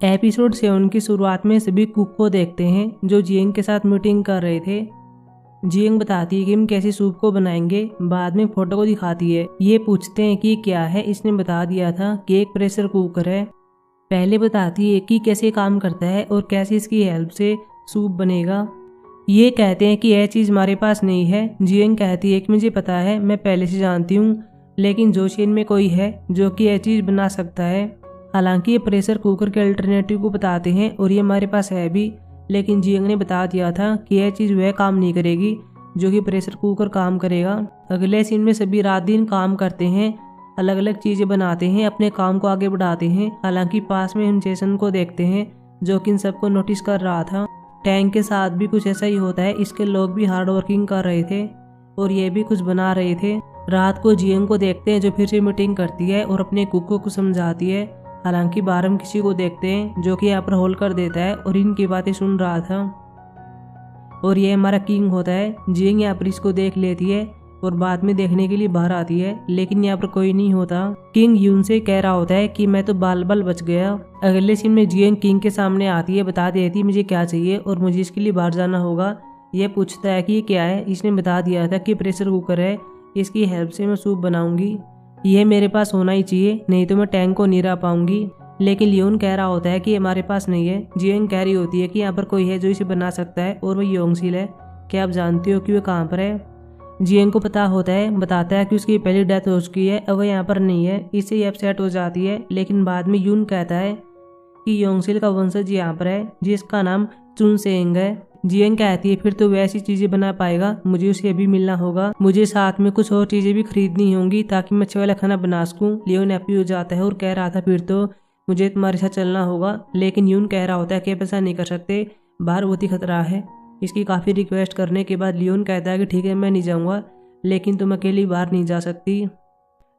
Episode 7 की शुरुआत में सभी कुक को देखते हैं जो जियंग के साथ मीटिंग कर रहे थे। जियंग बताती है कि हम कैसे सूप को बनाएंगे। बाद में फोटो को दिखाती है। ये पूछते हैं कि क्या है। इसने बता दिया था कि एक प्रेशर कुकर है। पहले बताती है कि कैसे काम करता है और कैसे इसकी हेल्प से सूप बनेगा। ये कहते हैं कि यह चीज़ हमारे पास नहीं है। जियंग कहती है कि मुझे पता है, मैं पहले से जानती हूँ, लेकिन जोशियन में कोई है जो कि यह चीज़ बना सकता है। हालांकि ये प्रेशर कुकर के अल्टरनेटिव को बताते हैं और ये हमारे पास है भी, लेकिन जियंग ने बता दिया था कि यह चीज़ वह काम नहीं करेगी जो कि प्रेशर कुकर काम करेगा। अगले सीन में सभी रात दिन काम करते हैं, अलग अलग चीज़ें बनाते हैं, अपने काम को आगे बढ़ाते हैं। हालांकि पास में हम जेसन को देखते हैं जो कि इन सबको नोटिस कर रहा था। टैंक के साथ भी कुछ ऐसा ही होता है। इसके लोग भी हार्ड वर्किंग कर रहे थे और ये भी कुछ बना रहे थे। रात को जियंग को देखते हैं जो फिर से मीटिंग करती है और अपने कुक को समझाती है। हालांकि बाहर हम किसी को देखते हैं जो कि यहाँ पर होल्ड कर देता है और इनकी बातें सुन रहा था और ये हमारा किंग होता है। जियंग यहाँ पर इसको देख लेती है और बाद में देखने के लिए बाहर आती है, लेकिन यहाँ पर कोई नहीं होता। किंग यून से कह रहा होता है कि मैं तो बाल बाल बच गया। अगले सीन में जियंग किंग के सामने आती है, बता देती है मुझे क्या चाहिए और मुझे इसके लिए बाहर जाना होगा। ये पूछता है कि ये क्या है। इसने बता दिया था कि प्रेशर कुकर है, इसकी हेल्प से मैं सूप बनाऊंगी। यह मेरे पास होना ही चाहिए, नहीं तो मैं टैंक को नहीं रह पाऊंगी। लेकिन लियोन कह रहा होता है कि हमारे पास नहीं है। जियंग कह रही होती है कि यहाँ पर कोई है जो इसे बना सकता है और वह योंगसिल है। क्या आप जानते हो कि वह कहाँ पर है? जियंग को पता होता है, बताता है कि उसकी पहली डेथ हो चुकी है, अब वह यहाँ पर नहीं है। इससे ये अपसेट हो जाती है, लेकिन बाद में यून कहता है कि योंगसिल का वंशज यहाँ पर है जिसका नाम चुनसेंग है। जियंग कहती है फिर तो वैसी चीजें बना पाएगा, मुझे उसे अभी मिलना होगा, मुझे साथ में कुछ और चीजें भी खरीदनी होंगी ताकि मैं अच्छा वाला खाना बना सकूं। लियोन हैप्पी हो जाता है और कह रहा था फिर तो मुझे तुम्हारे साथ चलना होगा, लेकिन यून कह रहा होता है कि आप ऐसा नहीं कर सकते, बाहर बहुत ही खतरा है। इसकी काफ़ी रिक्वेस्ट करने के बाद लियोन कहता है कि ठीक है मैं नहीं जाऊँगा, लेकिन तुम अकेली बाहर नहीं जा सकती।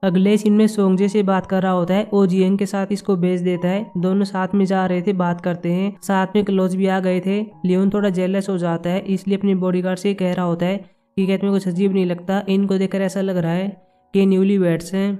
अगले सीन में सोंगजे से बात कर रहा होता है और जियंग के साथ इसको भेज देता है। दोनों साथ में जा रहे थे, बात करते हैं, साथ में क्लोज भी आ गए थे। लियोन थोड़ा जेलस हो जाता है, इसलिए अपने बॉडीगार्ड से कह रहा होता है कि क्या तुम्हें कुछ अजीब नहीं लगता? इनको देखकर ऐसा लग रहा है कि न्यूली वेड्स हैं।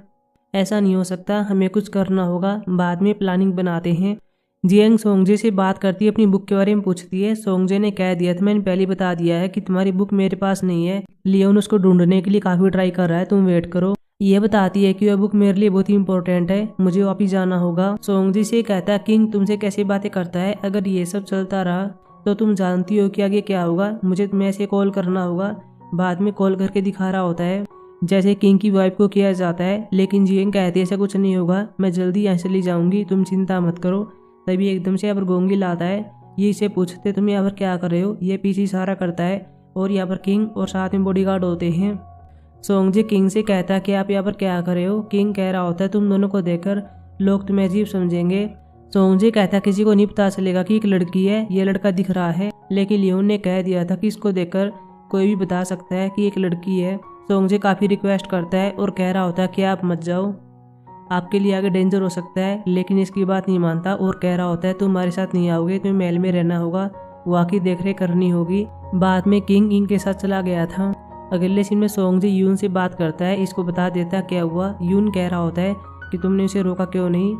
ऐसा नहीं हो सकता, हमें कुछ करना होगा, बाद में प्लानिंग बनाते हैं। जियंग सोंगजे से बात करती है, अपनी बुक के बारे में पूछती है। सोंगजे ने कह दिया था, मैंने पहले बता दिया है कि तुम्हारी बुक मेरे पास नहीं है। लियोन उसको ढूंढने के लिए काफ़ी ट्राई कर रहा है, तुम वेट करो। यह बताती है कि वह बुक मेरे लिए बहुत ही इंपॉर्टेंट है, मुझे वापिस जाना होगा। सोंगजी से कहता है किंग तुमसे कैसी बातें करता है, अगर ये सब चलता रहा तो तुम जानती हो कि आगे क्या होगा, मुझे तुम्हें ऐसे कॉल करना होगा। बाद में कॉल करके दिखा रहा होता है जैसे किंग की वाइफ को किया जाता है, लेकिन जियंग कहती है ऐसा कुछ नहीं होगा, मैं जल्दी यहाँ चली जाऊंगी, तुम चिंता मत करो। तभी एकदम से यहाँ पर गोंगिल आता है। ये इसे पूछते तुम यहाँ पर क्या कर रहे हो? ये पीछे इशारा करता है और यहाँ पर किंग और साथ में बॉडीगार्ड होते हैं। सोंगजे किंग से कहता है कि आप यहाँ पर क्या कर रहे हो? किंग कह रहा होता है तुम दोनों को देखकर लोग तुम्हें अजीब समझेंगे। सोंगजे कहता है किसी को नहीं पता चलेगा कि एक लड़की है, ये लड़का दिख रहा है, लेकिन लियोन ने कह दिया था कि इसको देखकर कोई भी बता सकता है कि एक लड़की है। सोंगजे काफ़ी रिक्वेस्ट करता है और कह रहा होता है कि आप मत जाओ, आपके लिए आगे डेंजर हो सकता है, लेकिन इसकी बात नहीं मानता और कह रहा होता है तुम हमारे साथ नहीं आओगे, तुम्हें महल में रहना होगा, वहाँ की देखरेख करनी होगी। बाद में किंग इनके साथ चला गया था। अगले सीन में सोंगजे यून से बात करता है, इसको बता देता क्या हुआ। यून कह रहा होता है कि तुमने उसे रोका क्यों नहीं?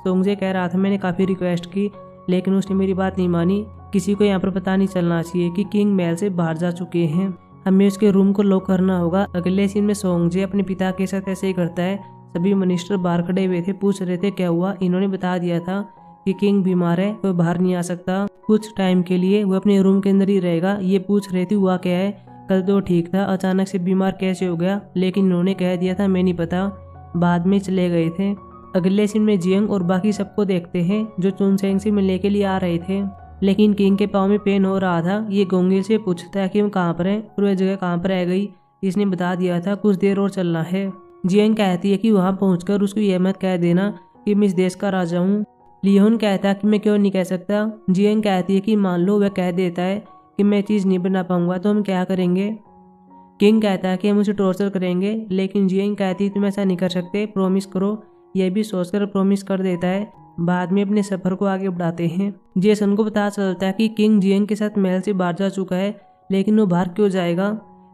सोंगजे कह रहा था मैंने काफ़ी रिक्वेस्ट की, लेकिन उसने मेरी बात नहीं मानी। किसी को यहाँ पर पता नहीं चलना चाहिए कि किंग महल से बाहर जा चुके हैं, हमें उसके रूम को लॉक करना होगा। अगले सीन में सोंगजे अपने पिता के साथ ऐसे ही करता है। सभी मिनिस्टर बाहर खड़े हुए थे, पूछ रहे थे क्या हुआ। इन्होंने बता दिया था कि किंग बीमार है, वह बाहर नहीं आ सकता, कुछ टाइम के लिए वो अपने रूम के अंदर ही रहेगा। ये पूछ रहे थे हुआ क्या है, कल तो ठीक था, अचानक से बीमार कैसे हो गया? लेकिन इन्होंने कह दिया था मैं नहीं पता, बाद में चले गए थे। अगले सीन में जियंग और बाकी सबको देखते हैं जो चुनसेंग से मिलने के लिए आ रहे थे, लेकिन किंग के पाँव में पेन हो रहा था। ये गोंगिल से पूछता है कि हम कहाँ पर हैं और वह जगह कहाँ पर रह गई। इसने बता दिया था कुछ देर और चलना है। जियंग कहती है कि वहाँ पहुंचकर उसको यह मत कह देना कि मैं इस देश का राजा हूँ। लियोन कहता है कि मैं क्यों नहीं कह सकता। जियंग कहती है कि मान लो वह कह देता है कि मैं चीज़ नहीं बना पाऊंगा तो हम क्या करेंगे? किंग कहता है कि हम उसे टॉर्चर करेंगे, लेकिन जियंग कहती है तुम ऐसा नहीं कर सकते, प्रॉमिस करो। यह भी सोचकर प्रॉमिस कर देता है। बाद में अपने सफर को आगे बढ़ाते हैं। जेसन को पता चलता है कि किंग जियंग के साथ महल से बाहर जा चुका है, लेकिन वो बाहर क्यों जाएगा?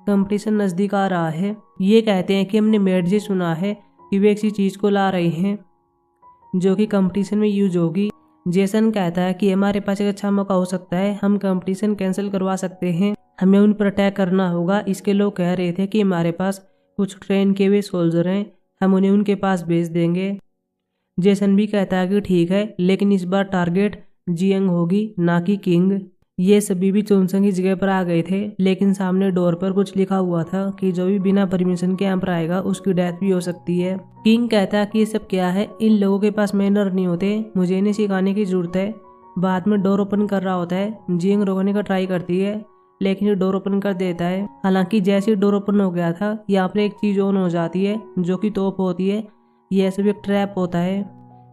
कंपटीशन नज़दीक आ रहा है। ये कहते हैं कि हमने मेड से सुना है कि वे किसी चीज़ को ला रहे हैं जो कि कंपटीशन में यूज होगी। जेसन कहता है कि हमारे पास एक अच्छा मौका हो सकता है, हम कंपटीशन कैंसिल करवा सकते हैं, हमें उन पर अटैक करना होगा। इसके लोग कह रहे थे कि हमारे पास कुछ ट्रेन के हुए सोल्जर हैं, हम उन्हें उनके पास भेज देंगे। जेसन भी कहता है कि ठीक है, लेकिन इस बार टारगेट जियंग होगी, ना कि किंग। ये सभी भी चुनसंग की जगह पर आ गए थे, लेकिन सामने डोर पर कुछ लिखा हुआ था कि जो भी बिना परमिशन के यहाँ पर आएगा उसकी डेथ भी हो सकती है। किंग कहता है कि ये सब क्या है, इन लोगों के पास मैनर नहीं होते, मुझे इन्हें सिखाने की जरूरत है। बाद में डोर ओपन कर रहा होता है, जियंग रोकने का ट्राई करती है, लेकिन ये डोर ओपन कर देता है। हालांकि जैसे डोर ओपन हो गया था, यहाँ पर एक चीज ऑन हो जाती है जो कि तोप होती है। यह सब एक ट्रैप होता है।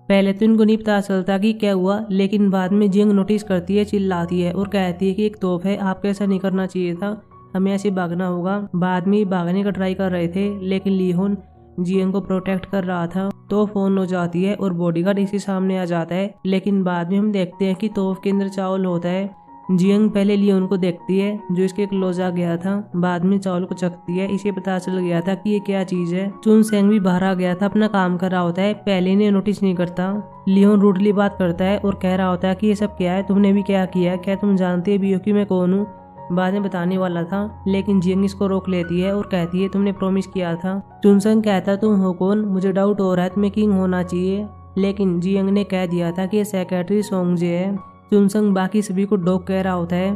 पहले तो इनको नहीं पता चलता कि क्या हुआ, लेकिन बाद में जियंग नोटिस करती है, चिल्लाती है और कहती है कि एक तोप है, आपको ऐसा नहीं करना चाहिए था, हमें ऐसे भागना होगा। बाद में भागने का ट्राई कर रहे थे, लेकिन लिहोन जियंग को प्रोटेक्ट कर रहा था। तो फोन हो जाती है और बॉडीगार्ड इसी सामने आ जाता है, लेकिन बाद में हम देखते हैं कि तोप के अंदर चावल होता है। जियंग पहले लियोन को देखती है जो इसके क्लोज आ गया था, बाद में चावल को चखती है, इसे पता चल गया था कि ये क्या चीज है। चुनसेंग भी बाहर आ गया था, अपना काम कर रहा होता है, पहले इन्हें नोटिस नहीं करता। लियोन रूडली बात करता है और कह रहा होता है कि ये सब क्या है, तुमने भी क्या किया, क्या तुम जानते भी हो कि मैं कौन हूँ। बाद में बताने वाला था, लेकिन जियंग इसको रोक लेती है और कहती है तुमने प्रॉमिस किया था। चुनसेंग कहता है तुम हो कौन, मुझे डाउट हो रहा है, तुम्हें किंग होना चाहिए, लेकिन जियंग ने कह दिया था कि ये सेक्रेटरी सोंगजे है। चुनसेंग बाकी सभी को डॉग कह रहा होता है,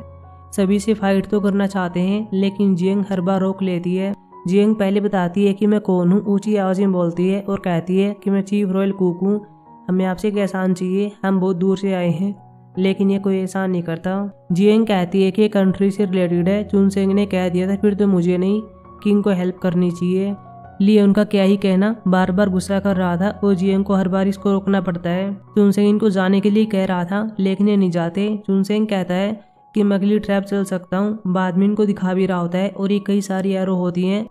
सभी से फाइट तो करना चाहते हैं, लेकिन जियंग हर बार रोक लेती है। जियंग पहले बताती है कि मैं कौन हूँ, ऊंची आवाज में बोलती है और कहती है कि मैं चीफ रॉयल कुक हूँ, हमें आपसे एक एहसान चाहिए, हम बहुत दूर से आए हैं। लेकिन ये कोई एहसान नहीं करता। जियंग कहती है कि कंट्री से रिलेटेड है। चुनसेंग ने कह दिया था फिर तो मुझे नहीं, किंग को हेल्प करनी चाहिए। लियोन का क्या ही कहना, बार बार गुस्सा कर रहा था और जियंग को हर बार इसको रोकना पड़ता है। चुनसेंग इनको जाने के लिए कह रहा था, लेकिन ये नहीं जाते। चुनसेंग कहता है कि मैं अगली ट्रैप चल सकता हूँ, बाद में इनको दिखा भी रहा होता है और ये कई सारी एरो होती हैं,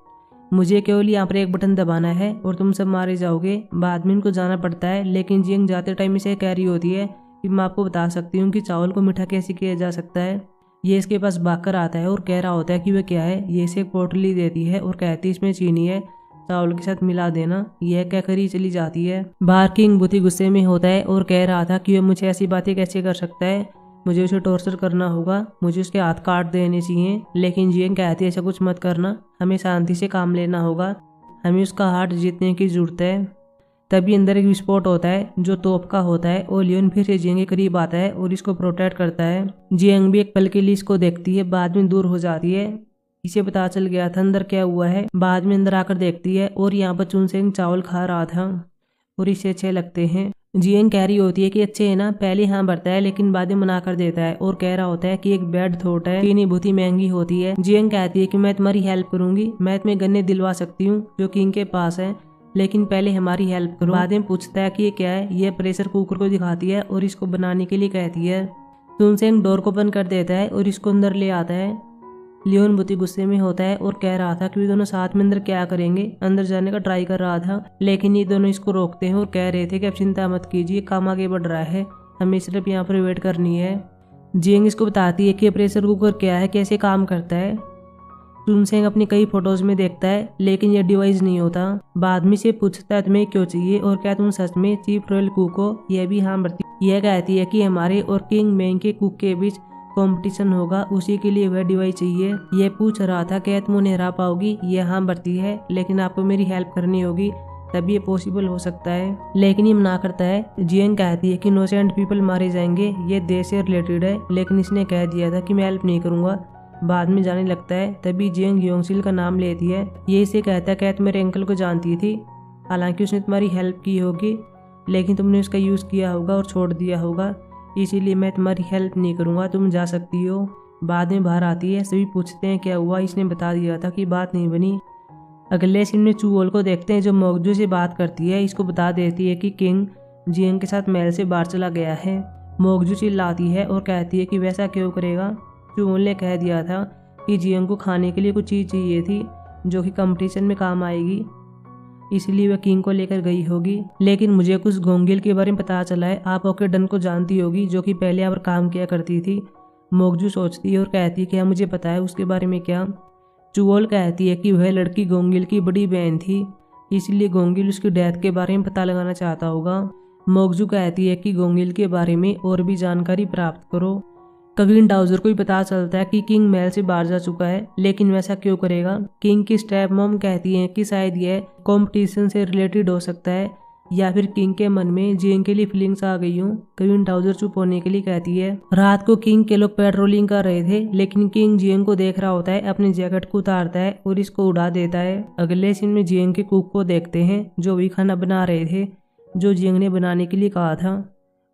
मुझे केवल यहाँ पर एक बटन दबाना है और तुम सब मारे जाओगे। बाद में इनको जाना पड़ता है, लेकिन जियंग जाते टाइम इसे कह रही होती है कि मैं आपको बता सकती हूँ कि चावल को मीठा कैसे किया जा सकता है। ये इसके पास भागकर आता है और कह रहा होता है कि वह क्या है। ये इसे एक पोटली देती है और कहती है इसमें चीनी है, चावल के साथ मिला देना। यह कहकर ही चली जाती है। बाहर किंग बहुत ही गुस्से में होता है और कह रहा था कि वह मुझे ऐसी बातें कैसे कर सकता है, मुझे उसे टॉर्चर करना होगा, मुझे उसके हाथ काट देने चाहिए। लेकिन जियंग कहती है ऐसा कुछ मत करना, हमें शांति से काम लेना होगा, हमें उसका हार्ट जीतने की जरूरत है। तभी अंदर एक विस्फोट होता है जो तोप का होता है और लियोन फिर से जियंग के करीब आता है और इसको प्रोटेक्ट करता है। जियंग भी एक पल के लिए इसको देखती है, बाद में दूर हो जाती है। इसे पता चल गया था अंदर क्या हुआ है। बाद में अंदर आकर देखती है और यहाँ पर चुनसेंग चावल खा रहा था और इसे अच्छे लगते हैं। जियंग कह रही होती है कि अच्छे है ना, पहले हाँ भरता है लेकिन बाद में मना कर देता है और कह रहा होता है कि एक बैड थॉट है, चीनी बहुत ही महंगी होती है। जियंग कहती है कि मैं तुम्हारी हेल्प करूंगी, मैं तुम्हें गन्ने दिलवा सकती हूँ जो किंग के पास है, लेकिन पहले हमारी हेल्प करो। बाद में पूछता है कि ये क्या है, ये प्रेशर कुकर को दिखाती है और इसको बनाने के लिए कहती है। चुनसेंग डोर को बंद कर देता है और इसको अंदर ले आता है। लियोन बहुत ही गुस्से में होता है और कह रहा था कि वे दोनों साथ में अंदर क्या करेंगे, अंदर जाने का ट्राई कर रहा था, लेकिन ये दोनों इसको रोकते हैं और कह रहे थे कि अब चिंता मत कीजिए, काम आगे बढ़ रहा है, हमें सिर्फ यहाँ पर वेट करनी है। जियंग इसको बताती है कि प्रेशर कुकर क्या है, कैसे काम करता है। चुनसेंग अपनी कई फोटोज में देखता है, लेकिन यह डिवाइस नहीं होता। बाद में से पूछता है तुम्हें क्यों चाहिए और क्या तुम सच में चीफ रॉयल कुक हो। यह भी हाँ भरती। यह कहती है कि हमारे और किंग मेंग के कुक के बीच कंपटीशन होगा, उसी के लिए वह डिवाइस चाहिए। यह पूछ रहा था क्या तुम उन्हें हरा पाओगी। यह हाँ भरती है, लेकिन आपको मेरी हेल्प करनी होगी, तभी ये पॉसिबल हो सकता है। लेकिन ये मना करता है। जियंग कहती है कि इनोसेंट पीपल मारे जाएंगे, ये देश से रिलेटेड है, लेकिन इसने कह दिया था कि मैं हेल्प नहीं करूंगा। बाद में जाने लगता है, तभी जियंग योंगसिल का नाम लेती है। ये इसे कहता है क्या तुम मेरे अंकल को जानती थी, हालांकि उसने तुम्हारी हेल्प की होगी, लेकिन तुमने उसका यूज किया होगा और छोड़ दिया होगा, इसीलिए मैं तुम्हारी हेल्प नहीं करूंगा, तुम जा सकती हो। बाद में बाहर आती है, सभी पूछते हैं क्या हुआ, इसने बता दिया था कि बात नहीं बनी। अगले सीन में चुओल को देखते हैं जो मोगजू से बात करती है, इसको बता देती है कि किंग जियंग के साथ महल से बाहर चला गया है। मोगजू चिल्लाती है और कहती है कि वैसा क्यों करेगा, चुओल ने कह दिया था कि जियंग को खाने के लिए कुछ चीज़ चाहिए थी जो कि कंपटीशन में काम आएगी, इसलिए वह किंग को लेकर गई होगी। लेकिन मुझे कुछ गोंगिल के बारे में पता चला है, आप ओके डन को जानती होगी जो कि पहले यहाँ पर काम किया करती थी। मोगजू सोचती है और कहती है कि मुझे पता है उसके बारे में क्या। चुओल कहती है कि वह लड़की गोंगिल की बड़ी बहन थी, इसलिए गोंगिल उसकी डेथ के बारे में पता लगाना चाहता होगा। मोगजू कहती है कि गोंगिल के बारे में और भी जानकारी प्राप्त करो। क्वीन डाउजर को भी पता चलता है कि किंग महल से बाहर जा चुका है, लेकिन वैसा क्यों करेगा। किंग की स्टेप मॉम कहती है कि शायद यह कंपटीशन से रिलेटेड हो सकता है या फिर किंग के मन में जियंग के लिए फीलिंग्स आ गई हूँ। क्वीन डाउजर चुप होने के लिए कहती है। रात को किंग के लोग पेट्रोलिंग कर रहे थे, लेकिन किंग जियंग को देख रहा होता है, अपनी जैकेट को उतारता है और इसको उड़ा देता है। अगले सीन में जियंग के कुक को देखते हैं जो भी खाना बना रहे थे जो जियंग ने बनाने के लिए कहा था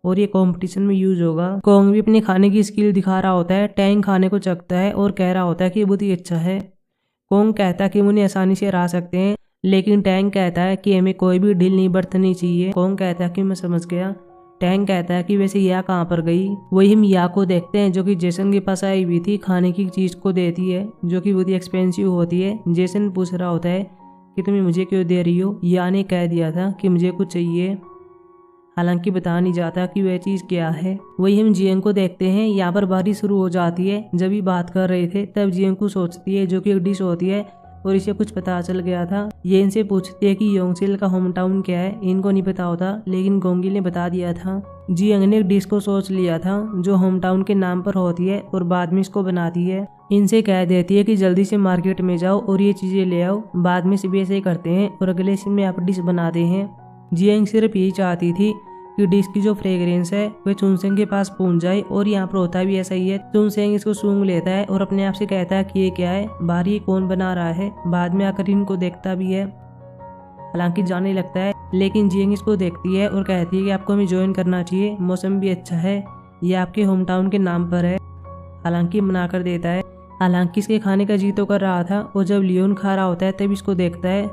और ये कंपटीशन में यूज होगा। कोंग भी अपने खाने की स्किल दिखा रहा होता है। टैंग खाने को चखता है और कह रहा होता है कि बहुत ही अच्छा है। कोंग कहता है कि उन्हें आसानी से हरा सकते हैं, लेकिन टैंग कहता है कि हमें कोई भी ढील नहीं बरतनी चाहिए। कोंग कहता है कि मैं समझ गया। टैंग कहता है कि वैसे या कहाँ पर गई। वही हम या को देखते हैं जो कि जेसन के पास आई हुई थी, खाने की चीज को देती है जो कि बहुत ही एक्सपेंसिव होती है। जेसन पूछ रहा होता है कि तुम्हें मुझे क्यों दे रही हो। या ने कह दिया था कि मुझे कुछ चाहिए, हालांकि बता नहीं जाता कि वह चीज़ क्या है। वही हम जियंग को देखते हैं। यहाँ पर बारिश शुरू हो जाती है। जब भी बात कर रहे थे तब जियंग को सोचती है जो कि एक डिश होती है और इसे कुछ पता चल गया था। ये इनसे पूछती है कि योंगसिल का होम टाउन क्या है। इनको नहीं पता होता, लेकिन गोंगिल ने बता दिया था। जियंग ने एक डिश को सोच लिया था जो होम टाउन के नाम पर होती है और बाद में इसको बनाती है। इनसे कह देती है कि जल्दी से मार्केट में जाओ और ये चीजें ले आओ। बाद में सभी ऐसे ही करते हैं और अगले सीन में आप डिश बनाते हैं। जियंग सिर्फ यही चाहती थी कि डिश की जो फ्रेग्रेंस है वह चुनसेंग के पास पहुंच जाए और यहाँ पर होता भी ऐसा ही है। चुनसेंग इसको सूंघ लेता है और अपने आप से कहता है कि ये क्या है, बाहर ये कौन बना रहा है। बाद में आकर इनको देखता भी है, हालांकि जाने लगता है, लेकिन जियंग इसको देखती है और कहती है कि आपको हमें ज्वाइन करना चाहिए, मौसम भी अच्छा है, ये आपके होम टाउन के नाम पर है। हालांकि मना कर देता है। हालांकि इसके खाने का जी तो कर रहा था और जब लियोन खा रहा होता है तब इसको देखता है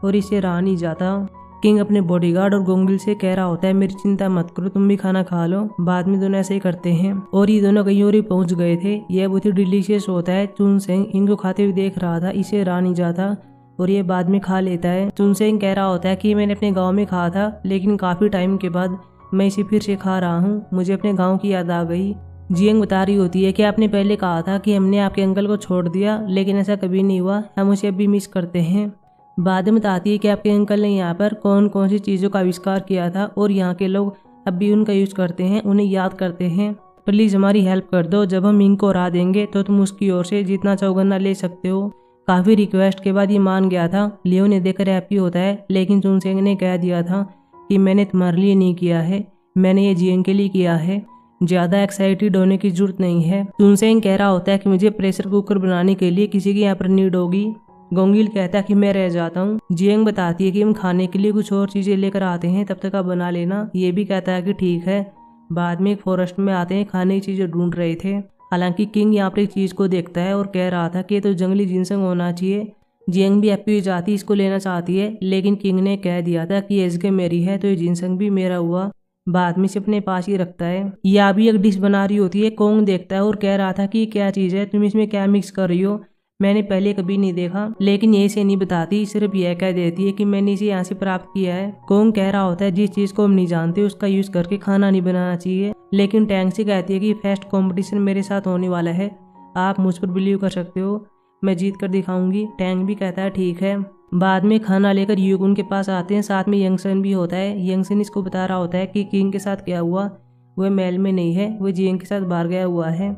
और इसे रहा नहीं जाता। किंग अपने बॉडीगार्ड और गोंगिल से कह रहा होता है मेरी चिंता मत करो, तुम भी खाना खा लो। बाद में दोनों ऐसे ही करते हैं और ये दोनों कहीं और ही पहुंच गए थे। यह बहुत ही डिलीशियस होता है। चुनसेंग इनको खाते हुए देख रहा था, इसे रहा नहीं जाता और ये बाद में खा लेता है। चुनसेंग कह रहा होता है कि मैंने अपने गाँव में खाया था, लेकिन काफी टाइम के बाद मैं इसे फिर से खा रहा हूँ, मुझे अपने गाँव की याद आ गई। जियंग बता रही होती है कि आपने पहले कहा था कि हमने आपके अंकल को छोड़ दिया, लेकिन ऐसा कभी नहीं हुआ, हम उसे अभी मिस करते हैं। बाद में बताती है कि आपके अंकल ने यहाँ पर कौन कौन सी चीज़ों का आविष्कार किया था और यहाँ के लोग अब भी उनका यूज करते हैं, उन्हें याद करते हैं। प्लीज़ हमारी हेल्प कर दो, जब हम मिंग को हरा देंगे तो तुम उसकी ओर से जितना चौगन्ना ले सकते हो। काफ़ी रिक्वेस्ट के बाद ये मान गया था। लियो ने देखकर हैप्पी होता है, लेकिन चुनसेंग ने कह दिया था कि मैंने तुम्हारे लिए नहीं किया है, मैंने ये जियंग के लिए किया है, ज़्यादा एक्साइटेड होने की जरूरत नहीं है। चुनसेंग कह रहा होता है कि मुझे प्रेशर कुकर बनाने के लिए किसी की यहाँ पर नीड होगी। गोंगिल कहता है कि मैं रह जाता हूँ। जियंग बताती है कि हम खाने के लिए कुछ और चीज़ें लेकर आते हैं, तब तक आप बना लेना। ये भी कहता है कि ठीक है। बाद में एक फॉरेस्ट में आते हैं, खाने की चीज़ें ढूंढ रहे थे। हालांकि किंग यहाँ पर एक चीज़ को देखता है और कह रहा था कि ये तो जंगली जिनसंग होना चाहिए। जियंग भी हैप्पी हो जाती, इसको लेना चाहती है, लेकिन किंग ने कह दिया था कि ये जगह मेरी है तो ये जिनसंग भी मेरा हुआ। बाद में से अपने पास ही रखता है। या भी एक डिश बना रही होती है। कोंग देखता है और कह रहा था कि क्या चीज़ है, तुम इसमें क्या मिक्स कर रही हो, मैंने पहले कभी नहीं देखा। लेकिन ये इसे नहीं बताती, सिर्फ यह कह देती है कि मैंने इसे यहाँ से प्राप्त किया है। कोंग कह रहा होता है जिस चीज़ को हम नहीं जानते उसका यूज करके खाना नहीं बनाना चाहिए। लेकिन टैंग से कहती है कि फर्स्ट कंपटीशन मेरे साथ होने वाला है, आप मुझ पर बिलीव कर सकते हो, मैं जीत कर दिखाऊंगी। टैंग भी कहता है ठीक है। बाद में खाना लेकर यूगुन के पास आते हैं, साथ में यंगसन भी होता है। यंगसन इसको बता रहा होता है कि किंग के साथ क्या हुआ, वह महल में नहीं है, वह जियंग के साथ बाहर गया हुआ है।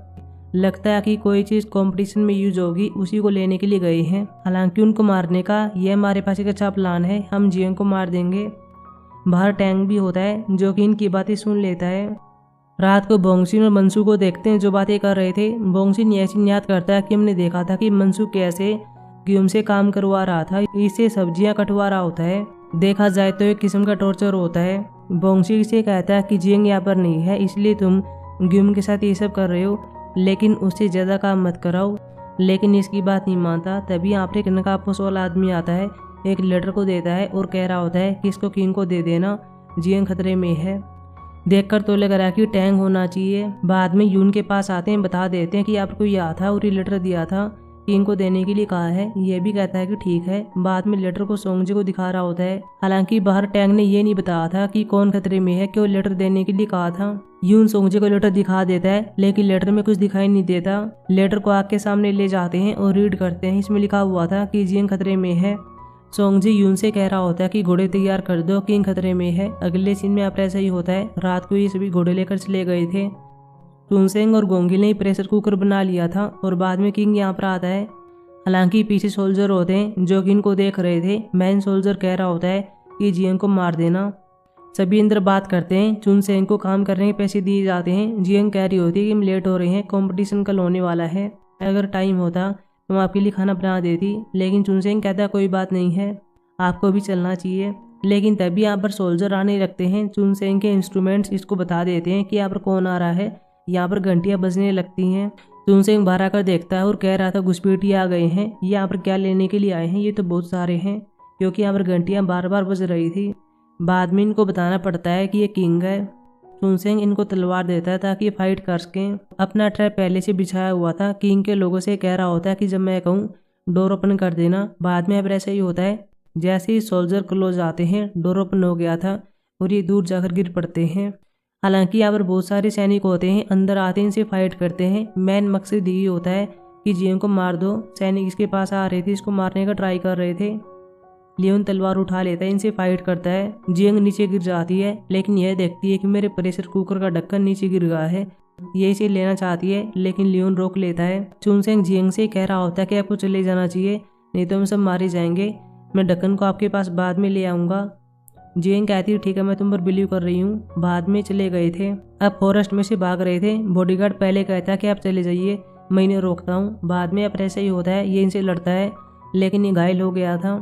लगता है कि कोई चीज़ कंपटीशन में यूज होगी, उसी को लेने के लिए गए हैं। हालांकि उनको मारने का यह हमारे पास एक अच्छा प्लान है, हम जियंग को मार देंगे। बाहर टैंग भी होता है जो कि इनकी बातें सुन लेता है। रात को बोंगसिन और मंसू को देखते हैं जो बातें कर रहे थे। बोंगसिन ऐसी याद करता है कि हमने देखा था कि मंसू कैसे गेहूं से काम करवा रहा था, इससे सब्जियां कटवा रहा होता है। देखा जाए तो एक किस्म का टॉर्चर होता है। बोंगसिन से कहता है कि जियंग यहाँ पर नहीं है, इसलिए तुम गेहूं के साथ ये सब कर रहे हो, लेकिन उससे ज़्यादा काम मत कराओ। लेकिन इसकी बात नहीं मानता। तभी यहाँ पर एक नकाबपोश वाला आदमी आता है, एक लेटर को देता है और कह रहा होता है कि इसको किंग को दे देना, जियंग खतरे में है। देखकर तो लग रहा है कि टैंग होना चाहिए। बाद में यून के पास आते हैं, बता देते हैं कि आपको यह था और ये लेटर दिया था, किंग को देने के लिए कहा है। यह भी कहता है कि ठीक है। बाद में लेटर को सोंगजे को दिखा रहा होता है। हालांकि बाहर टैंग ने यह नहीं बताया था कि कौन खतरे में है, क्यों लेटर देने के लिए कहा था। यून सोंगजे को लेटर दिखा देता है, लेकिन लेटर में कुछ दिखाई नहीं देता। लेटर को आग के सामने ले जाते हैं और रीड करते हैं। इसमें लिखा हुआ था कि जियंग खतरे में है। सोंगजी यून से कह रहा होता है कि घोड़े तैयार कर दो, किंग खतरे में है। अगले सीन में आप ऐसा ही होता है, रात को ये सभी घोड़े लेकर चले गए थे। चुनसेंग और गोंगिल ने प्रेशर कुकर बना लिया था और बाद में किंग यहाँ पर आता है। हालांकि पीछे सोल्जर होते हैं जो कि इनको देख रहे थे। मैन सोल्जर कह रहा होता है कि जियंग को मार देना। सभी अंदर बात करते हैं। चुनसेंग को काम करने के पैसे दिए जाते हैं। जियंग कह रही होती है कि हम लेट हो रहे हैं, कंपटीशन कल होने वाला है, अगर टाइम होता तो मैं आपके लिए खाना बना देती। लेकिन चुनसेंग कहता कोई बात नहीं है, आपको भी चलना चाहिए। लेकिन तभी यहाँ पर सोल्जर आने लगते हैं। चुनसेंग के इंस्ट्रूमेंट्स इसको बता देते हैं कि यहाँ पर कौन आ रहा है। यहाँ पर घंटियाँ बजने लगती हैं। चुनसेंग बाहर आकर देखता है और कह रहा था घुसपैठिए आ गए हैं, यहाँ पर क्या लेने के लिए आए हैं, ये तो बहुत सारे हैं, क्योंकि यहाँ पर घंटियाँ बार बार बज रही थी। बाद में इनको बताना पड़ता है कि ये किंग है। चुनसेंग इनको तलवार देता है ताकि ये फाइट कर सकें। अपना ट्रैप पहले से बिछाया हुआ था। किंग के लोगों से कह रहा होता है कि जब मैं कहूँ डोर ओपन कर देना। बाद में अब ऐसा ही होता है, जैसे ही सोल्जर क्लोज आते हैं डोर ओपन हो गया था और ये दूर जाकर गिर पड़ते हैं। हालांकि यहाँ पर बहुत सारे सैनिक होते हैं, अंदर आते हैं, इनसे फाइट करते हैं। मेन मकसद यही होता है कि जियंग को मार दो। सैनिक इसके पास आ रहे थे, इसको मारने का ट्राई कर रहे थे। लियोन तलवार उठा लेता है, इनसे फाइट करता है। जियंग नीचे गिर जाती है, लेकिन यह देखती है कि मेरे प्रेशर कुकर का ढक्कन नीचे गिर गया है। ये इसे लेना चाहती है, लेकिन लियोन रोक लेता है। चुनसेंग जियंग से कह रहा होता है कि आपको चले जाना चाहिए, नहीं तो हम सब मारे जाएंगे। मैं ढक्कन को आपके पास बाद में ले आऊँगा। जियंग कहती है ठीक है, मैं तुम पर बिलीव कर रही हूँ। बाद में चले गए थे। अब फॉरेस्ट में से भाग रहे थे। बॉडीगार्ड पहले कहता है कि आप चले जाइए, मैं इन्हें रोकता हूँ। बाद में अब ऐसा ही होता है, ये इनसे लड़ता है, लेकिन ये घायल हो गया था।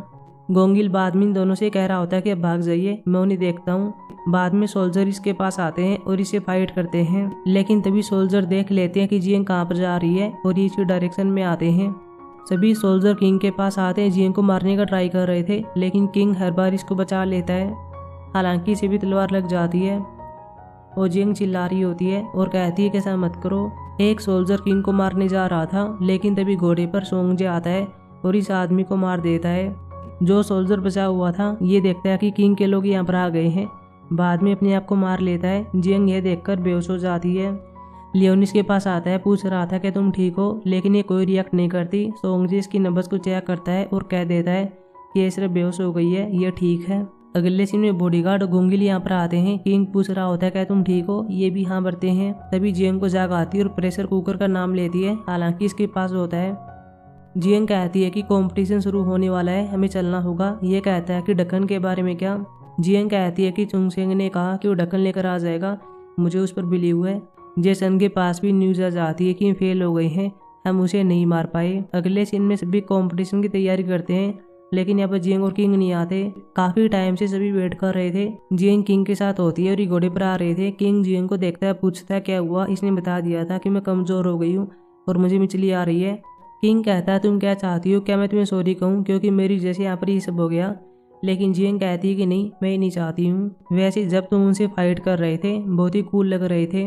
गोंगिल बाद में इन दोनों से कह रहा होता है कि अब भाग जाइए, मैं उन्हें देखता हूँ। बाद में सोल्जर इसके पास आते हैं और इसे फाइट करते हैं, लेकिन तभी सोल्जर देख लेते हैं कि जियंग कहाँ पर जा रही है और ये इसी डायरेक्शन में आते हैं। सभी सोल्जर किंग के पास आते हैं। जियंग को मारने का ट्राई कर रहे थे, लेकिन किंग हर बार इसको बचा लेता है। हालांकि इसे भी तलवार लग जाती है और जियंग चिल्ला रही होती है और कहती है कि ऐसा मत करो। एक सोल्जर किंग को मारने जा रहा था, लेकिन तभी घोड़े पर सोंगजे आता है और इस आदमी को मार देता है। जो सोल्जर बचा हुआ था ये देखता है कि किंग के लोग यहाँ पर आ गए हैं। बाद में अपने आप को मार लेता है। जियंग यह देखकर बेहोश हो जाती है। लियोन इसके पास आता है, पूछ रहा था कि तुम ठीक हो, लेकिन ये कोई रिएक्ट नहीं करती। सोंगजी इसकी नब्ज को चेक करता है और कह देता है कि ये सिर्फ बेहोश हो गई है, ये ठीक है। अगले सीन में बॉडीगार्ड गोंगिल यहाँ पर आते हैं। किंग पूछ रहा होता है क्या तुम ठीक हो, ये भी हाँ भरते हैं। तभी जियंग को जाग आती है और प्रेशर कुकर का नाम लेती है, हालांकि इसके पास होता है। जियंग कहती है कि कंपटीशन शुरू होने वाला है, हमें चलना होगा। ये कहता है कि ढक्कन के बारे में क्या। जियंग कहती है कि चुनसेंग ने कहा कि वो ढक्कन लेकर आ जाएगा, मुझे उस पर बिलीव है। जेसन के पास भी न्यूज आ जाती है कि फेल हो गए हैं, हम उसे नहीं मार पाए। अगले सीन में सभी कंपटीशन की तैयारी करते हैं, लेकिन यहाँ पर जियंग और किंग नहीं आते। काफी टाइम से सभी वेट कर रहे थे। जियंग किंग के साथ होती है और ये घोड़े पर आ रहे थे। किंग जियंग को देखता है, पूछता है क्या हुआ। इसने बता दिया था कि मैं कमजोर हो गई हूँ और मुझे मिचली आ रही है। किंग कहता है तुम क्या चाहती हो, क्या मैं तुम्हें सॉरी कहूँ क्योंकि मेरी जैसे यहाँ पर ये सब हो गया। लेकिन जियंग कहती है कि नहीं, मैं ये नहीं चाहती हूँ। वैसे जब तुम उनसे फाइट कर रहे थे बहुत ही कूल लग रहे थे।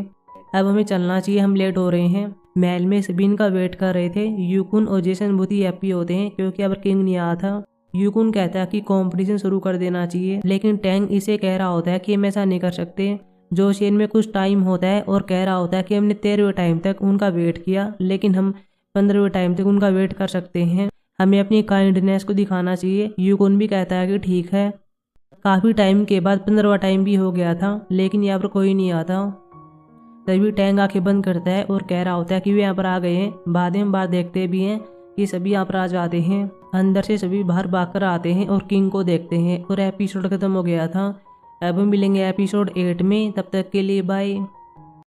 अब हमें चलना चाहिए, हम लेट हो रहे हैं। महल में सभी इनका वेट कर रहे थे। यूकुन और जेसन बहुत ही हैप्पी होते हैं क्योंकि अब किंग नहीं आया था। यूकुन कहता है कि कंपटीशन शुरू कर देना चाहिए, लेकिन टैंग इसे कह रहा होता है कि हम ऐसा नहीं कर सकते। जोशियन में कुछ टाइम होता है और कह रहा होता है कि हमने 13वें टाइम तक उनका वेट किया, लेकिन हम 15वें टाइम तक उनका वेट कर सकते हैं। हमें अपनी काइंडनेस को दिखाना चाहिए। यूकुन भी कहता है कि ठीक है। काफ़ी टाइम के बाद 15वां टाइम भी हो गया था, लेकिन यहाँ पर कोई नहीं आता। तभी टैंग आंखें बंद करता है और कह रहा होता है कि वे यहाँ पर आ गए हैं। बाद में बाहर देखते भी हैं कि सभी यहाँ पर आ जाते हैं। अंदर से सभी बाहर भागकर आते हैं और किंग को देखते हैं और एपिसोड खत्म हो गया था। अब मिलेंगे एपिसोड 8 में, तब तक के लिए बाय।